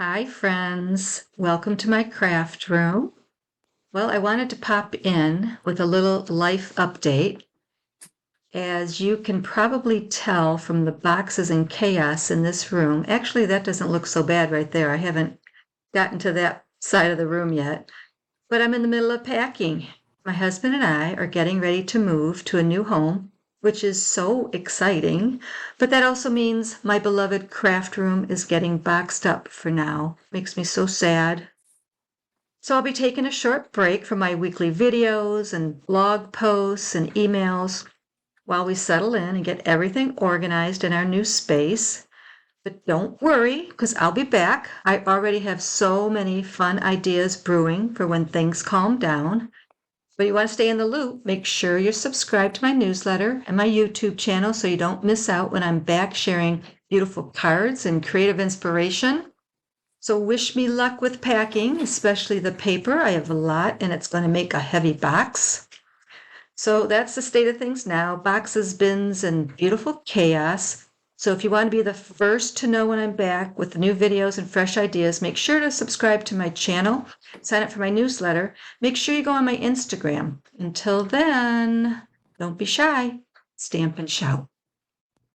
Hi, friends. Welcome to my craft room. Well, I wanted to pop in with a little life update. As you can probably tell from the boxes and chaos in this room, actually, that doesn't look so bad right there. I haven't gotten to that side of the room yet, but I'm in the middle of packing. My husband and I are getting ready to move to a new home, which is so exciting. But that also means my beloved craft room is getting boxed up for now. Makes me so sad. So I'll be taking a short break from my weekly videos and blog posts and emails while we settle in and get everything organized in our new space. But don't worry, because I'll be back. I already have so many fun ideas brewing for when things calm down. But you want to stay in the loop, make sure you're subscribed to my newsletter and my YouTube channel so you don't miss out when I'm back sharing beautiful cards and creative inspiration. So wish me luck with packing, especially the paper. I have a lot and it's going to make a heavy box. So that's the state of things now. Boxes, bins, and beautiful chaos. So if you want to be the first to know when I'm back with new videos and fresh ideas, make sure to subscribe to my channel, sign up for my newsletter. Make sure you go on my Instagram. Until then, don't be shy. Stamp and shout.